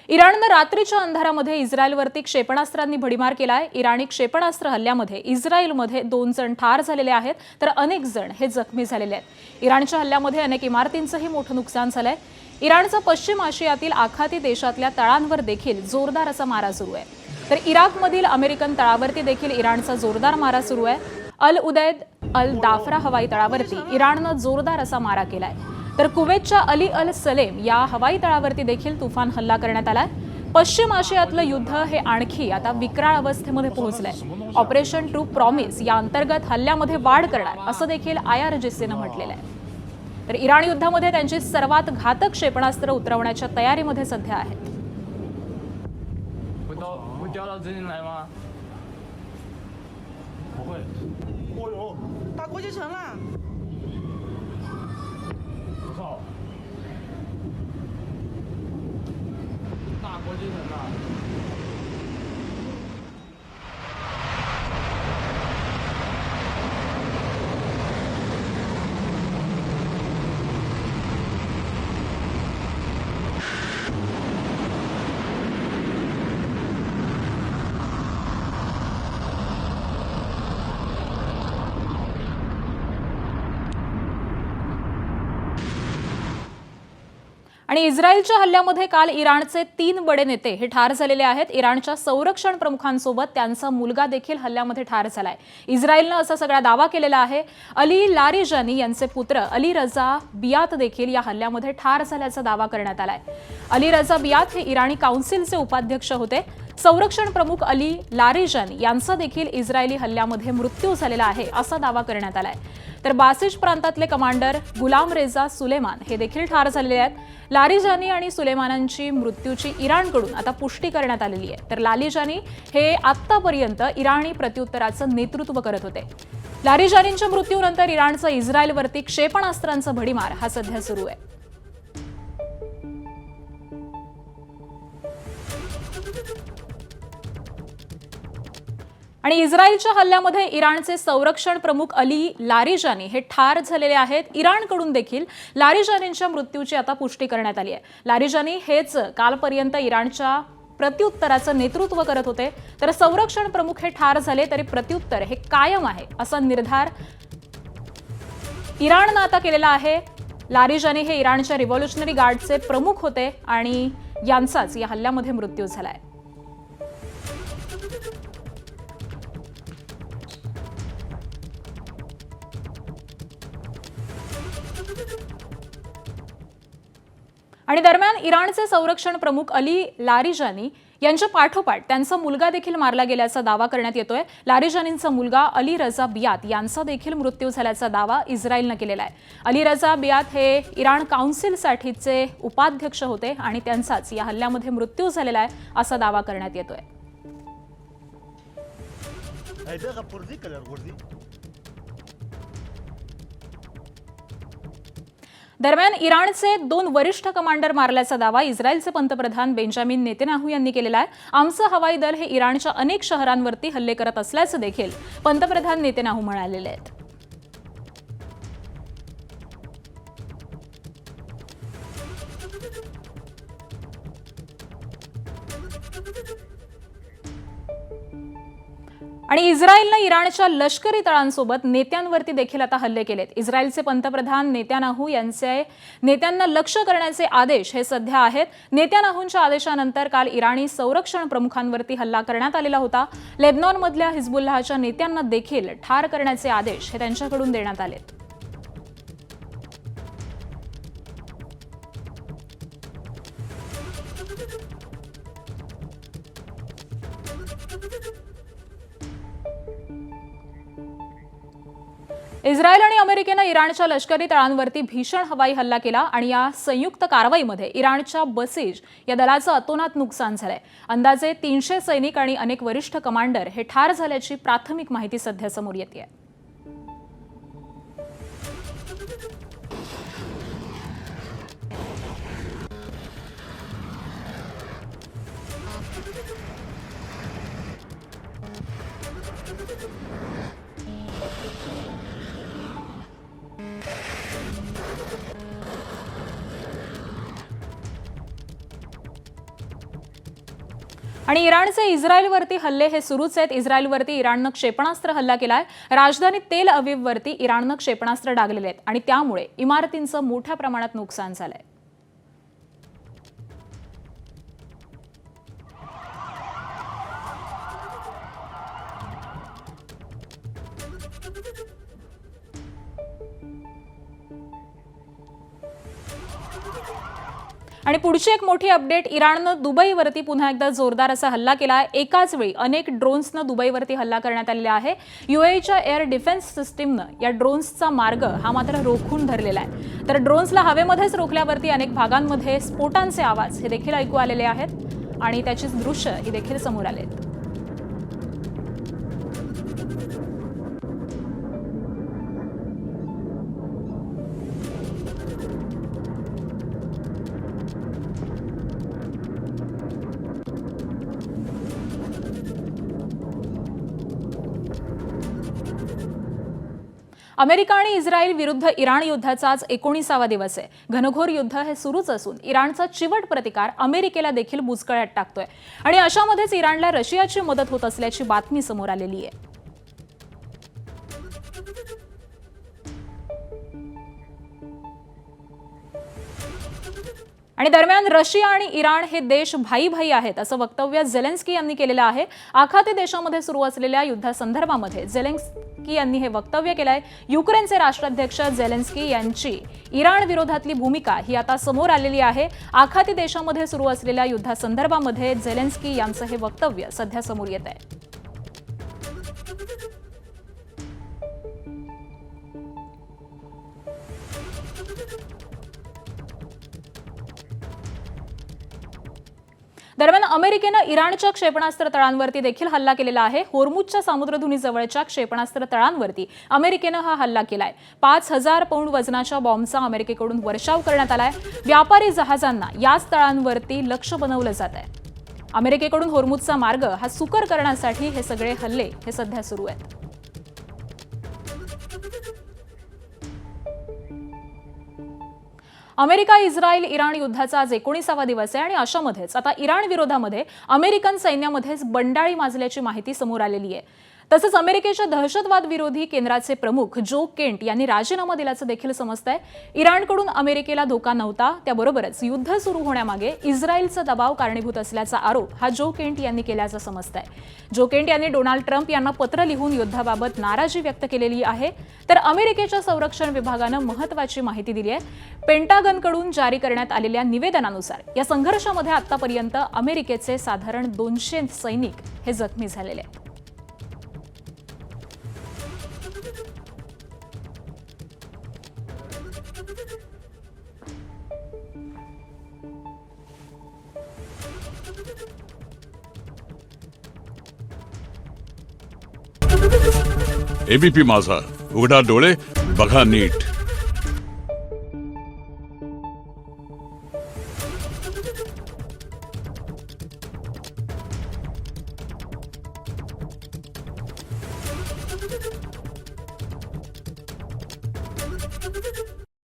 इराणनं रात्रीच्या अंधारामध्ये इस्रायलवरती क्षेपणास्त्रांनी भडीमार केलाय। इराणी क्षेपणास्त्र हल्ल्यामध्ये इस्रायलमध्ये 2 जण ठार झालेले आहेत, तर अनेक जण हे जखमी झालेले आहेत। इराणच्या हल्ल्यामध्ये अनेक इमारतींचंही मोठं नुकसान झालंय। इराणचा पश्चिम आशियातील आखाती देशातल्या तळांवर देखील जोरदार असा मारा सुरू आहे। तर इराकमधील अमेरिकन तळावरती देखील इराणचा जोरदार मारा सुरू आहे। अल उदैद अल दाफरा हवाई तळावरती इराणनं जोरदार असा मारा केलाय। तर कुवेतच्या अली अल सलेम या हवाई तळावरती देखील तुफान हल्ला करण्यात आलाय। पश्चिम आशियातलं युद्ध हे आणखी आता विक्राळ अवस्थेमध्ये पोहोचलंय। ऑपरेशन ट्रू प्रॉमिस या अंतर्गत हल्ल्यामध्ये वाढ करणार असं देखील IRGCनं म्हटलेलं आहे। तर इराण युद्धामध्ये त्यांची सर्वात घातक क्षेपणास्त्र उतरवण्याच्या तयारीमध्ये सध्या आहेत। आणि इस्रायलच्या हल्ल्यामध्ये काल इराणचे 3 बडे नेते हे ठार झालेले आहेत। इराणच्या संरक्षण प्रमुखांसोबत त्यांचा मुलगा देखील हल्ल्यामध्ये ठार झालाय। इस्रायलनं असा सगळा दावा केलेला आहे। अली लारिजानी यांचे पुत्र अली रजा बियात देखील या हल्ल्यामध्ये ठार झाल्याचा दावा करण्यात आलाय। अली रजा बियात हे इराणी काउन्सिलचे उपाध्यक्ष होते। संरक्षण प्रमुख अली लारिजानी यांचा देखील इस्रायली हल्ल्यामध्ये मृत्यू झालेला आहे असा दावा करण्यात आलाय। तर बासिज प्रांतातले कमांडर गुलाम रेजा सुलेमान हे देखील ठार झालेले आहेत। लारिजानी आणि सुलेमानांची मृत्यूची इराणकडून आता पुष्टी करण्यात आलेली आहे। तर लारिजानी हे आतापर्यंत इराणी प्रत्युत्तराचं नेतृत्व करत होते। लारिजानींच्या मृत्यूनंतर इराणचा इस्रायलवरती क्षेपणास्त्रांचा भडीमार हा सध्या सुरू आहे। आणि इस्रायलच्या हल्ल्यामध्ये इराणचे संरक्षण प्रमुख अली लारिजानी हे ठार झालेले आहेत। इराणकडून देखील लारिजानींच्या मृत्यूची आता पुष्टी करण्यात आली आहे। लारिजानी हेच कालपर्यंत इराणच्या प्रत्युत्तराचं नेतृत्व करत होते। तर संरक्षण प्रमुख हे ठार झाले तरी प्रत्युत्तर हे कायम आहे असा निर्धार इराणनं आता केलेला आहे। लारिजानी हे इराणच्या रिव्होल्युशनरी गार्डचे प्रमुख होते आणि यांचाच या हल्ल्यामध्ये मृत्यू झालाय। आणि दरम्यान इराणचे संरक्षण प्रमुख अली लारिजानी यांच्या पाठोपाठ त्यांचा मुलगा देखील मारला गेल्याचा दावा करण्यात येतोय। लारिजानींचा मुलगा अली रजा बियात यांचा देखील मृत्यू झाल्याचा दावा इस्रायलनं केलेला आहे। अली रजा बियात हे इराण काउन्सिलसाठीचे उपाध्यक्ष होते आणि त्यांचाच या हल्ल्यामध्ये मृत्यू झालेला आहे असा दावा करण्यात येतोय। दरम्यान इराणचे 2 वरिष्ठ कमांडर मारल्याचा दावा इस्रायलचे पंतप्रधान बेंजामिन नेतन्याहू यांनी केलेला आहे। आमचं हवाई दल हे इराणच्या अनेक शहरांवरती हल्ले करत असल्याचं देखील पंतप्रधान नेतन्याहू म्हणालेले आहेत। आणि इस्रायलनं इराणच्या लष्करी तळांसोबत नेत्यांवरती देखील आता हल्ले केलेत। इस्रायलचे पंतप्रधान नेतन्याहू यांचे नेत्यांना लक्ष्य करण्याचे आदेश हे सध्या आहेत। नेतन्याहूंच्या आदेशानंतर काल इराणी संरक्षण प्रमुखांवरती हल्ला करण्यात आलेला होता। लेबनॉनमधल्या हिजबुल्लाहच्या नेत्यांना देखील ठार करण्याचे आदेश हे त्यांच्याकडून देण्यात आलेत। इस्रायल आणि अमेरिकेनं इराणच्या लष्करी तळांवरती भीषण हवाई हल्ला केला आणि या संयुक्त कारवाईमध्ये इराणच्या बसीज या दलाचं अतोनात नुकसान झालंय। अंदाजे 300 सैनिक आणि अनेक वरिष्ठ कमांडर हे ठार झाल्याची प्राथमिक माहिती सध्या समोर येते आहे। आणि इराणचे इस्रायलवरती हल्ले हे सुरूच आहेत। इस्रायलवरती इराणनं क्षेपणास्त्र हल्ला केलाय। राजधानी तेल अविववरती इराणनं क्षेपणास्त्र डागलेले आहेत आणि त्यामुळे इमारतींचं मोठ्या प्रमाणात नुकसान झालंय। आणि पुढची एक मोठी अपडेट, इराणनं दुबईवरती पुन्हा एकदा जोरदार असा हल्ला केला। एकाच वेळी अनेक ड्रोन्सनं दुबईवरती हल्ला करण्यात आलेला आहे। यूएईच्या एअर डिफेन्स सिस्टीमनं या ड्रोन्सचा मार्ग हा मात्र रोखून धरलेला आहे। तर ड्रोन्सला हवेमध्येच रोखल्यावरती अनेक भागांमध्ये स्फोटांचे आवाज हे देखील ऐकू आलेले आहेत आणि त्याची दृश्य ही देखील समोर आलेत। अमेरिका आणि इस्रायल विरुद्ध इराण युद्धाचा आज 19वा दिवस आहे। घनघोर युद्ध हे सुरूच असून इराणचा चिवट प्रतिकार अमेरिकेला देखील बुचकळ्यात टाकतोय आणि अशामध्येच इराणला रशियाची मदत होत असल्याची बातमी समोर आलेली आहे। आणि दरम्यान रशिया आणि इराण हे देश भाई भाई आहेत असं वक्तव्य झेलेन्स्की यांनी केलेलं आहे। आखाती देशामध्ये सुरू असलेल्या युद्धासंदर्भामध्ये झेलेन्स्की यांनी हे वक्तव्य केलंय। युक्रेनचे राष्ट्राध्यक्ष झेलेन्स्की यांची इराण विरोधातली भूमिका ही आता समोर आलेली आहे। आखाती देशामध्ये सुरू असलेल्या युद्धासंदर्भामध्ये झेलेन्स्की यांचं हे वक्तव्य सध्या समोर येत आहे। दरम्यान अमेरिकेनं इराणच्या क्षेपणास्त्र तळांवरती देखील हल्ला केलेला आहे। होर्मुझच्या सामुद्रधुनीजवळच्या क्षेपणास्त्र तळांवरती अमेरिकेनं हा हल्ला केलाय। 5000 पौंड वजनाच्या बॉम्बचा अमेरिकेकडून वर्षाव करण्यात आलाय। व्यापारी जहाजांना याच तळांवरती लक्ष्य बनवलं जात आहे। अमेरिकेकडून होर्मुझचा मार्ग हा सुकर करण्यासाठी हे सगळे हल्ले हे सध्या सुरू आहेत। अमेरिका इस्रायल इराण युद्धाचा आज 19वा दिवस आहे आणि अशामध्येच आता इराण विरोधामध्ये अमेरिकन सैन्यामध्येच बंडाळी माजल्याची माहिती समोर आलेली आहे। तसंच अमेरिकेच्या दहशतवाद विरोधी केंद्राचे प्रमुख जो केंट यांनी राजीनामा दिल्याचं देखील समजतंय। इराणकडून अमेरिकेला धोका नव्हता, त्याबरोबरच युद्ध सुरू होण्यामागे इस्रायलचा दबाव कारणीभूत असल्याचा आरोप हा जो केंट यांनी केल्याचं समजतंय। जो केंट यांनी डोनाल्ड ट्रम्प यांना पत्र लिहून युद्धाबाबत नाराजी व्यक्त केलेली आहे। तर अमेरिकेच्या संरक्षण विभागानं महत्त्वाची माहिती दिली आहे। पेंटागनकडून जारी करण्यात आलेल्या निवेदनानुसार या संघर्षामध्ये आतापर्यंत अमेरिकेचे साधारण 200 सैनिक हे जखमी झालेले आहेत। एबीपी माझा, उघडा डोळे बघा नीट।